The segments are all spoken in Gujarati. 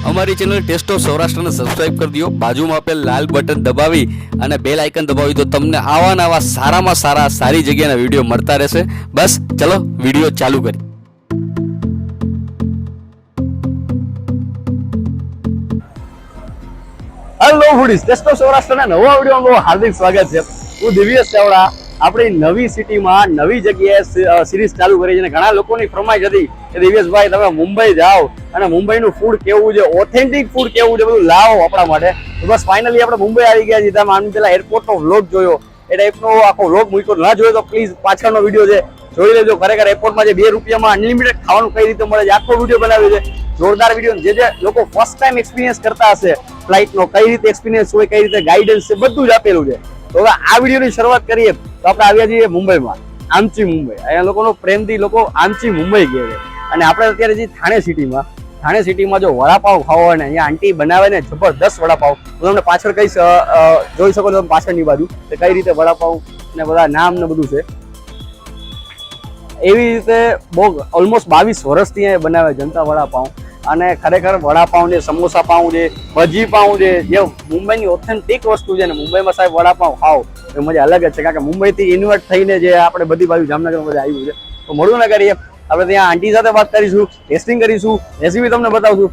અમારી ચેનલ ટેસ્ટ ઓફ સૌરાષ્ટ્રને સબસ્ક્રાઇબ કરી દો, બાજુમાં આપેલ લાલ બટન દબાવી અને બેલ આઇકન દબાવી તો તમને આવા નવા સારામાં સારી જગ્યાના વિડીયો મળતા રહેશે. બસ ચલો વિડીયો ચાલુ કરી. હેલો ફૂડીઝ, ટેસ્ટ ઓફ સૌરાષ્ટ્રના નવા વિડીયોમાં હાર્દિક સ્વાગત છે. હું દિવ્યેશ ચાવડા. આપણી નવી સિટીમાં નવી જગ્યાએ સિરીઝ ચાલુ કરી છે અને ઘણા લોકોની ફરમાઈશ હતી કે દિવ્યેશભાઈ તમે મુંબઈ જાઓ અને મુંબઈનું ફૂડ કેવું છે, ઓથેન્ટિક ફૂડ કેવું છે, બધું લાવો આપણા માટે. તો બસ ફાઇનલી આપણે મુંબઈ આવી ગયા છીએ. તમે આની પહેલા એરપોર્ટનો વ્લોગ જોયો, એ ટાઈપનો આખો વ્લોગ મૂક્યો ના જોયો તો પ્લીઝ પાછળનો વિડીયો છે જોઈ લેજો. ખરેખર એરપોર્ટમાં જે 2 રૂપિયામાં અનલિમિટેડ ખાવાનું કઈ રીતે મળે છે આખો વિડીયો બનાવ્યો છે. જોરદાર વિડીયો. જે લોકો ફર્સ્ટ ટાઈમ એક્સપિરિયન્સ કરતા હશે ફ્લાઇટનો, કઈ રીતે એક્સપિરિયન્સ હોય, કઈ રીતે ગાઈડન્સ છે, બધું જ આપેલું છે. તો હવે આ વિડીયોની શરૂઆત કરીએ તો આપણે આવ્યા છીએ મુંબઈમાં, આમચી મુંબઈ. અહીંયા લોકોનો પ્રેમથી લોકો આમચી મુંબઈ કહે છે. અને આપણે અત્યારે છીએ થાણે સિટીમાં. થાણે સિટીમાં જો વડાપાવ ખાવો હોય ને અહીંયા આંટી બનાવે ને જબરદસ્ત વડાપાવ. હું તમને પાછળ કઈ જોઈ શકો છો પાછળની બાજુ કે કઈ રીતે વડાપાવ ને બધા નામ ને બધું છે. એવી રીતે બહુ ઓલમોસ્ટ 22 વર્ષથી અહીંયા બનાવે જનતા વડાપાવ. અને ખરેખર વડાપાવ છે, સમોસા પાઉં છે, ભજી પાઉં છે, જે મુંબઈની ઓથેન્ટિક વસ્તુ છે ને મુંબઈમાં સાહેબ વડાપાવ ખાઓ એ મજા અલગ જ છે. કારણ કે મુંબઈથી ઇન્વર્ટ થઈને જે આપણે બધી બાજુ જામનગર બધા આવ્યું છે. તો મળવું ના કરીએ, આપણે ત્યાં આંટી સાથે વાત કરીશું, ટેસ્ટિંગ કરીશું, રેસીપી તમને બતાવશું.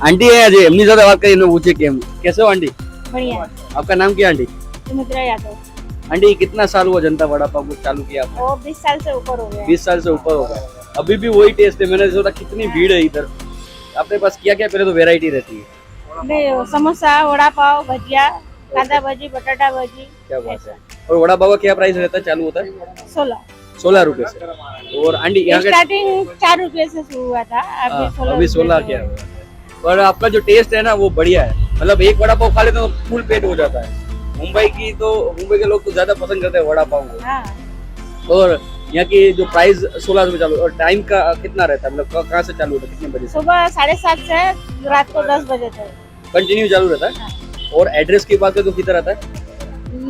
आंटी है जी, एमनी साथ बात करिए, पूछे कि कैसे हो आंटी? बढ़िया। आपका नाम क्या आंटी? सुमित्रा यादव। आंटी कितना साल हुआ जनता वड़ा पाव को चालू किया आपने? वो 20 साल से ऊपर हो गया। 20 साल से ऊपर हो गया। अभी भी वही टेस्ट है? मैंने सोचा कितनी भीड़ है इधर, आपके पास क्या क्या पहले तो वेराइटी रहती है? समोसा, वड़ा पाव, भजिया, कांदा भजी, बटाटा भजी। क्या बात है। और वड़ा पाव का क्या प्राइस रहता है, चालू होता है? 16 रुपए से। और आंटी यहाँ स्टार्टिंग 4 रुपए से शुरू हुआ था, अभी 16 क्या है। पर आपका जो टेस्ट है ना वो बढ़िया है, मतलब एक वड़ा पाव खा लेते तो फुल पेट हो जाता है। मुंबई के लोग तो ज्यादा पसंद करते हैं वड़ा पाव को। हाँ। और यहाँ की जो प्राइस 16 रुपए चालू, और टाइम का कितना रहता है, मतलब कहाँ से चालू होता है, कितने बजे? सुबह 7:30 से रात को 10 बजे तक कंटिन्यू चालू रहता है। और एड्रेस की बात करें तो किधर आता है?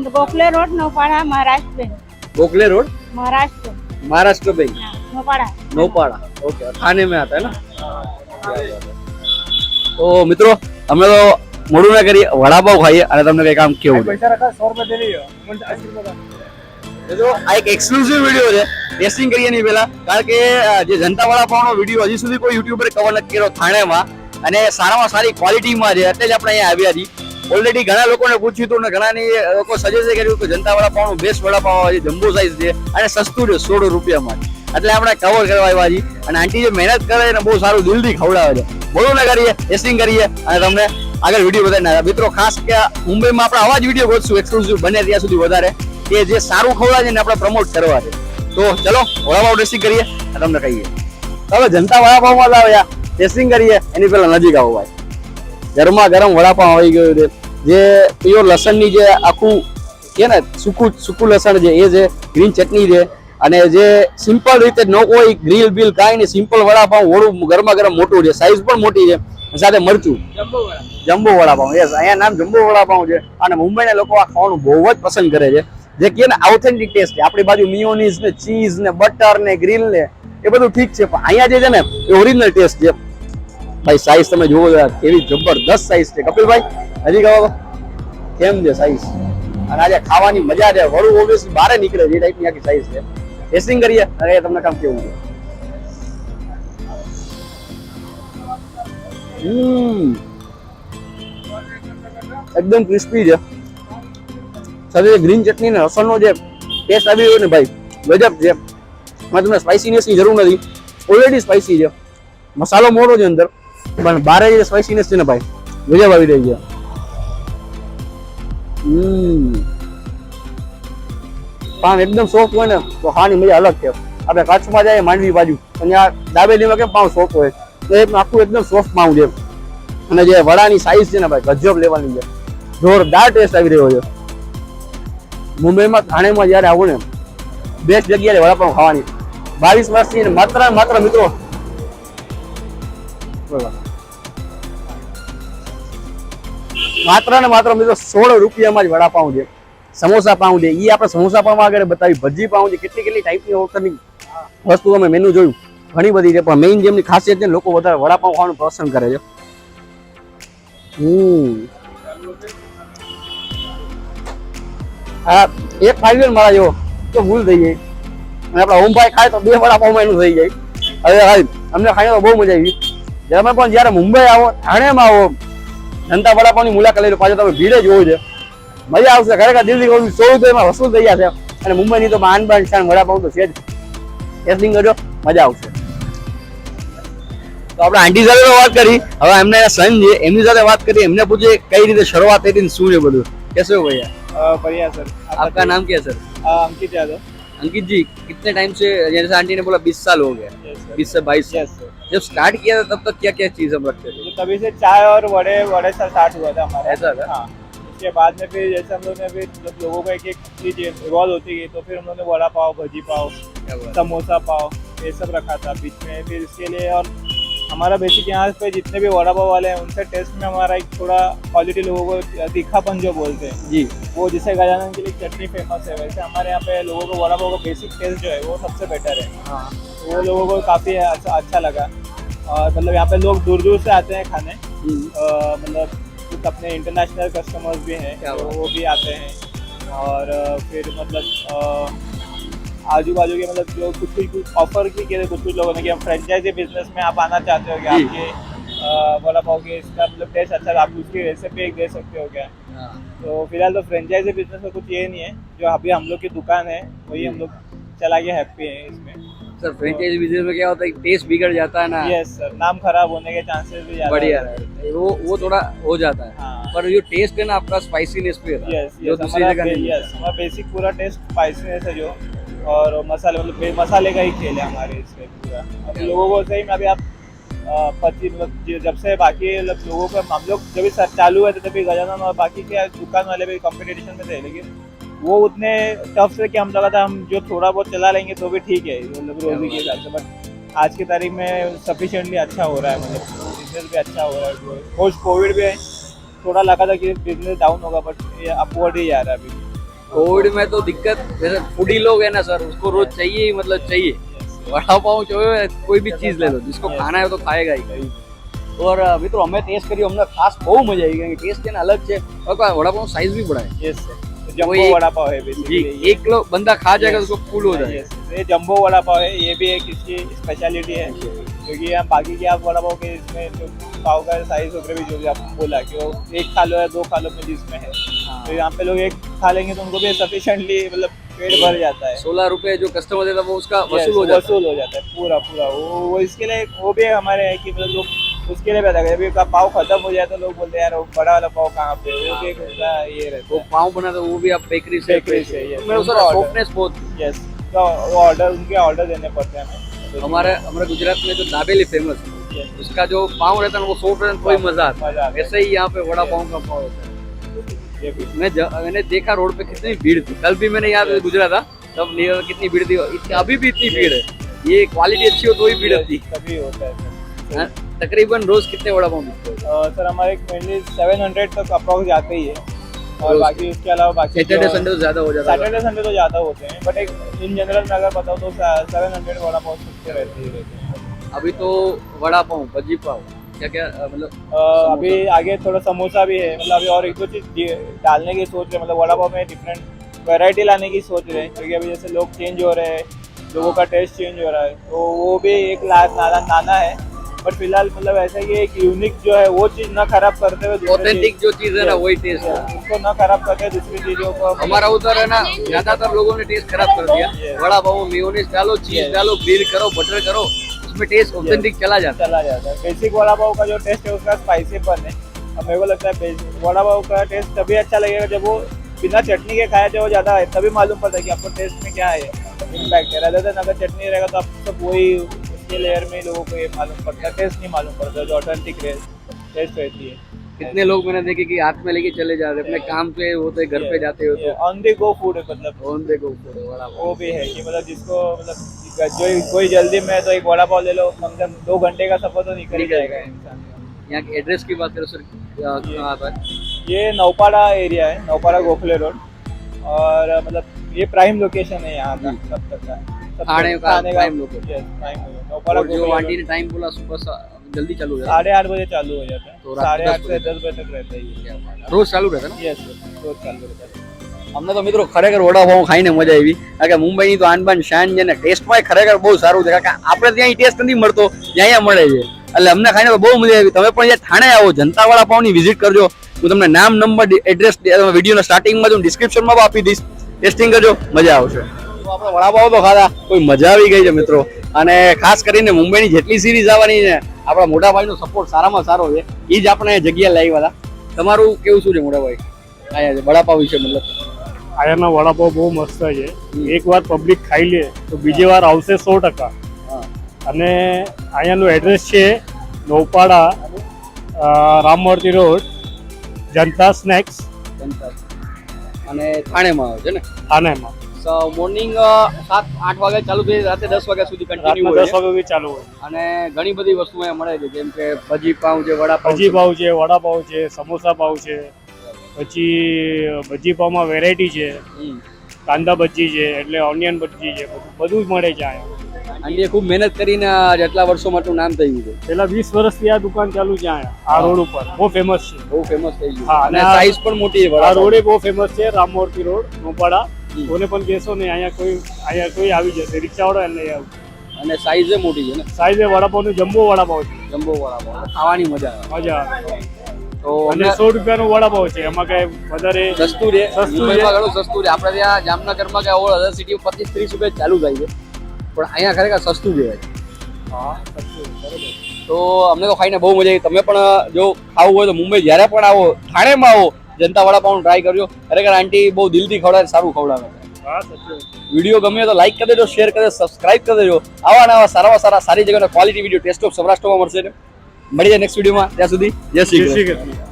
Gokhale road Naupada Maharashtra bank. Gokhale road Maharashtra Maharashtra bank हाँ, नौपाड़ा नौपाड़ा ओके थाने में आता है ना તો મિત્રો અમે તો મોડું ના કરીએ વડાપાવ ખાઈએ અને તમને કઈ કામ કેવું પૈસા રખા 100 રૂપિયા દે લીયો જો આ એક એક્સક્લુઝિવ વિડિયો છે ટેસ્ટિંગ કરીએ ની પહેલા કારણ કે જે જનતા વડાપાવનો વિડિયો હજી સુધી કોઈ યુટ્યુબરે કવર નથી કર્યો થાણેમાં અને સારામાં સારી ક્વોલિટીમાં છે એટલે જ આપણે અહીંયા આવ્યા છીએ ઓલરેડી ઘણા લોકોને પૂછ્યું હતું ને ઘણાની લોકો સજેસ્ટ કર્યું કે જનતા વડાપાવનું બેસ્ટ વડાપાવ છે જમ્બો સાઈઝ છે અને સસ્તું છે 16 રૂપિયામાં એટલે આપણે કવર કરવા આવ્યા છીએ અને આંટી જે મહેનત કરે ને બહુ સારું દિલથી ખવડાવે છે બોલું ના કરીએ ટેસ્ટિંગ કરીએ અને તમને આગળ વિડીયો બતાવીને મિત્રો ખાસ કે મુંબઈમાં આપણે આવા જ વિડીયો ગોતશું એક્સક્લુઝિવ બને ત્યાં સુધી વધારે કે જે સારું ખવડાવે છે ને આપણે પ્રમોટ કરવા છે તો ચલો વડાપાવ ટેસ્ટિંગ કરીએ અને તમને કહીએ હવે જનતા વડાપાવમાં જ આવે ટેસ્ટિંગ કરીએ એની પહેલા નજીક આવો ભાઈ ગરમા ગરમ વડાપાવ આવી ગયું છે જે પ્યોર લસણની જે આખું કે ને સૂકું લસણ છે એ છે ગ્રીન ચટણી છે અને જે સિમ્પલ રીતે ન કોઈ ગ્રીલ બિલ કાંઈ નહીં સિમ્પલ વડાપાવ ઓળું ગરમા ગરમ મોટું છે સાઈઝ પણ મોટી છે સાથે મરચું જમ્બો વડાપાવ યસ અહીંયા નામ જમ્બો વડાપાવ છે અને મુંબઈના લોકો આ ખાવાનું બહુ જ પસંદ કરે છે જે કે ને ઓથેન્ટિક ટેસ્ટ છે આપણી બાજુ મિયોનીઝ ને ચીઝ ને બટર ને ગ્રીલ ને એ બધું ઠીક છે પણ અહીંયા જે છે ને એ ઓરિજિનલ ટેસ્ટ છે ભાઈ સાઈઝ તમે જુઓ કેવી જબરદસ્ત સાઈઝ છે કપિલભાઈ હજી કહો કેમ છે સાઈઝ અને આજે ખાવાની મજા છે વડું ઓબ્વિયસલી બહાર નીકળે છે એ ટાઈપની આખી સાઈઝ છે ટેસ્ટિંગ કરીએ અને તમને કામ કેવું છે એકદમ ક્રિસ્પી છે સાથે ગ્રીન ચટણી ને લસણનો જે ટેસ્ટ આવી રહ્યો ને ભાઈ ગજબ છે એમાં તમને સ્પાઇસીનેસની જરૂર નથી ઓલરેડી સ્પાઇસી છે મસાલો મોટો છે અંદર પણ બારે જે સ્પાઇસીનેસ છે ને ભાઈ ગજબ આવી રહી છે પાન એકદમ સોફ્ટ હોય ને તો ખાવાની મજા અલગ છે આપણે કચ્છમાં જાય માંડવી બાજુ અને આ દાબેલીમાં કેમ પાઉં સોફ્ટ હોય તો એ આખું એકદમ સોફ્ટ પાઉં છે અને જે વડાની સાઈઝ છે ને ભાઈ ગજબ લેવાની છે જોરદાર ટેસ્ટ આવી રહ્યો છે મુંબઈમાં થાણેમાં જયારે આવું ને બેસ્ટ જગ્યાએ વડાપાઉં ખાવાની 22 વર્ષથી માત્ર મિત્રો માત્ર ને માત્ર મિત્રો 16 રૂપિયામાં જ વડાપાઉં છે સમોસા પાઉં છે એ આપણે સમોસા પાઉં આગળ બતાવી ભજી પાઉં છે કેટલી ટાઈપની ઓપ્શનની વસ્તુ અમે મેનુ જોયું ઘણી બધી છે પણ મેઇન જેમની ખાસિયત છે લોકો વધારે વડાપાઉં ખાવાનું પસંદ કરે છે હા એક ખાઈ ને મારા જેવો તો ભૂલ થઈ જાય અને આપણા ઓમભાઈ ખાય તો 2 વડાપાઉં એનું થઈ જાય હવે ભાઈ અમને ખાઈને તો બહુ મજા આવી તમે પણ જયારે મુંબઈ આવો થાણેમાં આવો જનતા વડાપાઉંની મુલાકાત લઈ લો પાછો તમે ભીડે જોવું છે મજા આવશે ખરેખર દિલ્હી કહું 100 રૂપિયામાં વસૂલ થઈ જશે અને મુંબઈની તો બાન શાન વડાપાઉં તો છે જ ટેસ્ટિંગ કરજો મજા આવશે તો આપણે આંટી સાથે વાત કરી હવે એમને સન છે એમની સાથે વાત કરી એમને પૂછીએ કઈ રીતે શરૂઆત થઈ હતી શું છે બધું कैसे हो भैया बढ़िया सर। आपका नाम क्या है सर? अंकित यादव। अंकित जी कितने टाइम से जैसे आंटी ने बोला 20 साल हो गया 20 से 22 यस सर। जब स्टार्ट किया था तब तक क्या क्या चीज हम रखते थे? तभी से चाय और वड़े से स्टार्ट हुआ था हमारा। ऐसा था? हाँ उसके बाद में फिर जैसे हम लोग ने फिर लोगों को एक चीज इवॉल्व होती गई तो फिर हम लोग ने वड़ा पाव भजी पाव समोसा पाव ये सब रखा था बीच में फिर इसके लिए और हमारा बेसिक यहाँ पे जितने भी वड़ा पाव वाले हैं उनसे टेस्ट में हमारा एक थोड़ा क्वालिटी लोगों को तीखापन जो बोलते हैं जी वो जिसे गजानन के लिए चटनी फेमस है वैसे हमारे यहाँ पे लोगों को वड़ा पाव का बेसिक टेस्ट जो है वो सबसे बेटर है। हाँ तो वो लोगों को काफ़ी अच्छा लगा और मतलब यहाँ पे लोग दूर दूर से आते हैं खाने मतलब कुछ अपने इंटरनेशनल कस्टमर्स भी हैं तो वो भी आते हैं और फिर मतलब आजू बाजू के मतलब जो कुछ ऑफर भी किए थे कुछ लोगों ने कि हम फ्रेंचाइजी बिजनेस में आप आना चाहते हो क्या आपके वड़ा पाव के इसका मतलब टेस्ट अच्छा आप उसकी रेसिपी एक दे सकते हो क्या? तो फिलहाल तो फ्रेंचाइजी बिजनेस में कुछ ये नहीं है जो अभी हम लोग की दुकान है वही हम लोग चला के हैप्पी है इसमें। सर फ्रेंचाइजी बिजनेस में क्या होता है टेस्ट बिगड़ जाता है ना? यस सर नाम खराब होने के चांसेस भी ज्यादा बढ़िया वो थोड़ा हो जाता है हाँ। पर जो टेस्ट है ना आपका स्पाइसीनेस पे है यस जो दूसरी जगह नहीं है। हमारा बेसिक पूरा टेस्ट स्पाइसीनेस है जो और मसाले मतलब मसाले का ही खेल है हमारे इसमें पूरा अब लोगों को सही में अभी आप 25 मतलब जब से बाकी लोगों को हम लोग जब भी चालू हुए थे तभी गजानन और बाकी के दुकान वाले भी कंपटीशन में थे लेकिन वो उतने टफ से कि हम लगा था हम जो थोड़ा बहुत चला लेंगे तो भी ठीक है मतलब रोजी के हिसाब से बट आज की तारीख में सफिशिएंटली अच्छा हो रहा है मतलब बिजनेस भी अच्छा हो रहा है पोस्ट कोविड भी है थोड़ा लगा था कि बिजनेस डाउन होगा, बट ये अपवर्ड ही जा रहा है अभी। कोविड में तो दिक्कत, जैसे फूडी लोग है ना सर, उसको रोज चाहिए ही, मतलब चाहिए। वड़ा पाव जो है कोई भी चीज ले लो, जिसको खाना है वो तो खाएगा ही। और મિત્રો અમે ટેસ્ટ કર્યું, અમને ખાસ બહુ મજા આવી ગઈ, ટેસ્ટ એના અલગ છે। વડાપાવ સાઈઝ भी बड़ा है। Yes sir, jumbo vada pav है जी, बेसिकली। एक किलो बंदा खा जाएगा तो उसको फुल हो जाएगा। Yes, ये जंबो वड़ा पाव है, ये भी एक इसकी स्पेशलिटी है, क्योंकि हम बाकी के आप वड़ा पाव के इसमें जो पाव का साइज वगैरह भी जो भी आपने बोला कि वो 1 खा लो या 2 खा लो में जिसमें है, तो यहाँ पे लोग 1 खा लेंगे तो उनको भी सफिशिएंटली मतलब पेट भर जाता है। 16 रुपए जो कस्टमर देता है वो उसका वसूल हो जाता है पूरा पूरा। वो इसके लिए वो भी हमारे है कि मतलब लोग उसके लिए पैदा करें। अभी पाव खत्म हो जाए तो लोग बोलते हैं यार वो बड़ा वाला पाव कहाँ पे, वो भी एक उनका ये है। रहता वो है। पाव बना तो वो भी आप बेकरी से yes। मेरे सर सॉफ्टनेस बहुत। यस, तो वो ऑर्डर उनके ऑर्डर देने पड़ते हैं हमें। हमारे गुजरात में जो दाबेली फेमस है, उसका जो पाव रहता है वो सॉफ्ट रहता है, कोई मजा आता है। वैसे ही यहाँ पे वड़ा पाव का पाव होता है। ये भी मैंने देखा रोड पे कितनी भीड़ थी, कल भी मैंने यहाँ पे गुजरा था तब नियर कितनी भीड़ थी, अभी भी इतनी भीड़ है। ये क्वालिटी अच्छी हो तो ही भीड़ होती तभी होता है सर। है। तकरीबन रोज कितने वड़ा पाव मिलते हैं? सर हमारे मेनली 700 तक अप्रॉक्स जाते ही है, और बाकी उसके अलावा बाकी सैटरडे संडे तो ज्यादा हो जाता है। सैटरडे संडे तो ज़्यादा होते हैं, बट एक इन जनरल में अगर बताओ तो 700 वड़ा पाव सबसे रहते ही रहते हैं। अभी तो वड़ा पाव, भजी पाव, क्या क्या मतलब अभी आगे थोड़ा समोसा भी है, मतलब अभी और एक दो चीज डालने की सोच रहे हैं, मतलब वड़ा पाव में डिफरेंट वैरायटी लाने की सोच रहे हैं, क्योंकि अभी जैसे लोग चेंज हो रहे हैं, लोगों का टेस्ट चेंज हो रहा है, तो वो भी एक नाना है। बट फिलहाल मतलब ऐसा है कि एक यूनिक जो है वो चीज ना खराब करते हुए ऑथेंटिक जो चीज है ना वही टेस्ट है। उसको ना खराब करते हुए दूसरी चीजों को हमारा उधर है ना, ज्यादातर लोगों ने टेस्ट खराब कर दिया। वड़ा पाव मेयोनीज डालो, चीज डालो, ग्रिल करो, बटर करो, उसमें टेस्ट ऑथेंटिक चला जाता है। बेसिक वड़ा पाव का जो टेस्ट है उसका स्पाइसीपन है। अब मेरे को लगता है वड़ा पाव का टेस्ट तभी अच्छा लगेगा जब वो बिना चटनी के खाया जाए, वो ज्यादा है, तभी मालूम पड़ता है कि आपको टेस्ट में क्या है, इम्पैक्ट है। rather than अगर चटनी रहेगा तो आप सब वही उसके लेयर में लोगों को ये मालूम पड़ता है, टेस्ट नहीं मालूम पड़ता जो ऑथेंटिक टेस्ट रहती है। कितने लोग मैंने देखे कि हाथ में लेके चले जा रहे, अपने काम पे होते, घर पे जाते हो तो ऑन द गो फूड है, मतलब on the go vada pav. वो भी है कि मतलब जिसको मतलब जो कोई जल्दी में है तो एक वड़ा पाव ले लो, कम से कम 2 घंटे का सफर तो निकल ही जाएगा इंसान। यहाँ के एड्रेस की बात करो सर, कहाँ आता है? ये नौपाड़ा एरिया है, नौपाड़ा गोखले रोड, और मतलब ये प्राइम लोकेशन है यहाँ का सब तक का खाने का प्राइम लोकेशन। नौपाड़ा और जो गोखले आंटी ने रोड टाइम बोला सुबह जल्दी चालू हो जाता 8:30 बजे चालू हो जाता है, तो रात 8:30 10 से 10 बजे तक रहता है ये। है, रोज चालू रहता है ना? यस रोज चालू रहता है। અમને તો મિત્રો ખરેખર વડાપાઉં ખાઈને મજા આવી, કારણ કે મુંબઈની તો આનબાન શાન છે ને, ટેસ્ટમાં ખરેખર બહુ સારું છે, કારણ કે આપણે ત્યાં ટેસ્ટ નથી મળતો, અહીંયા મળે છે, એટલે અમને ખાઈને બહુ મજા આવી। તમે પણ જ્યાં થાણે આવો જનતા વડાપાઉંની વિઝિટ કરજો। હું તમને નામ, નંબર, એડ્રેસ વિડીયોના સ્ટાર્ટિંગમાં હું ડિસ્ક્રિપ્શનમાં પણ આપી દઈશ, ટેસ્ટિંગ કરજો, મજા આવશે। તો આપણે વડાપાઉં તો ખાધા, કોઈ મજા આવી ગઈ છે મિત્રો, અને ખાસ કરીને મુંબઈની જેટલી સિરીઝ આવવાની છે આપણા મોટા ભાઈનો સપોર્ટ સારામાં સારો છે, એ જ આપણે જગ્યાએ લાવ્યા હતા। તમારું કેવું શું છે મોટા ભાઈ આયા છે વડાપાઉં વિશે? મતલબ આયાના વડાપાવ બહુ મસ્ત છે, એકવાર પબ્લિક ખાઈ લે તો બીજી વાર આવશે 100%। અને અહીંયાનું એડ્રેસ છે નૌપાડા, રામમૂર્તિ રોડ, જનતા સ્નેક્સ, અને થાણેમાં આવે છે ને? થાનેમાં। મોર્નિંગ 7-8 વાગે ચાલુ થઈ, રાતે 10 વાગ્યા સુધી રાતના કન્ટિન્યુ 10 હોય વાગે બી ચાલુ હોય। અને ઘણી બધી વસ્તુ અહીંયા મળે છે, જેમ કે ભજી પાઉં છે, વડાપાઉં ભજી પાવ છે, વડાપાવ છે, સમોસા પાવ છે, પછી ભજી પાવમાં વેરાયટી છે, કાંદા ભજી છે, એટલે ઓનિયન ભજી છે, બધું જ મળે છે અહીંયા। આંટીએ ખૂબ મહેનત કરીને જેટલા વર્ષોમાં નું નામ થયું છે, પેલા 20 વર્ષથી આ દુકાન ચાલુ છે અહીંયા, આ રોડ ઉપર બહુ ફેમસ છે। બહુ ફેમસ થઈ ગયું હા, અને અને આ- સાઈઝ પણ મોટી છે આ વડાપાઉં। રોડે બહુ ફેમસ છે, રામમૂર્તિ રોડ, નૌપાડા। કોને પણ કહેશો ને અહીંયા કોઈ આવી જશે, રિક્ષાવાળો એટલે આવું। અને સાઈઝ મોટી છે ને, સાઈઝે વડાપાવનું જમ્બો વડાપાવ છે, જમ્બો વડાપાઉં, ખાવાની મજા આવે। મજા આવે। તો અને 100 રૂપિયાનો વડાપાવ છે, એમાં કઈ વધારે સસ્તું છે, સસ્તું છે। મુંબઈમાં ઘણું સસ્તું છે। આપણે ત્યાં જામનગરમાં કે ઓલ અધર સિટી 25-30 રૂપિયા ચાલુ થાય છે, પણ અહીંયા ખરેખર સસ્તું કહેવાય છે। હા સસ્તું, બરોબર। તો અમને તો ખાઈને બહુ મજા આવી। તમે પણ જો ખાવું હોય તો મુંબઈ જ્યારે પણ આવો, થાણેમાં આવો, જનતા વડાપાઉં ટ્રાય કરજો। ખરેખર આંટી બહુ દિલથી ખવડાવે, સારું ખવડાવે છે। હા સસ્તું। વિડીયો ગમે તો લાઈક કરી દેજો, શેર કરી દેજો, સબસ્ક્રાઇબ કરી દેજો। આવા નવા સારામાં સારી જગ્યાના ક્વોલિટી વિડીયો ટેસ્ટ ઓફ સૌરાષ્ટ્રમાં મળશે। મળી જાય નેક્સ્ટ વિડીયોમાં, ત્યાં સુધી જય શ્રી જય કૃષ્ણ। શ્રી કૃષ્ણ।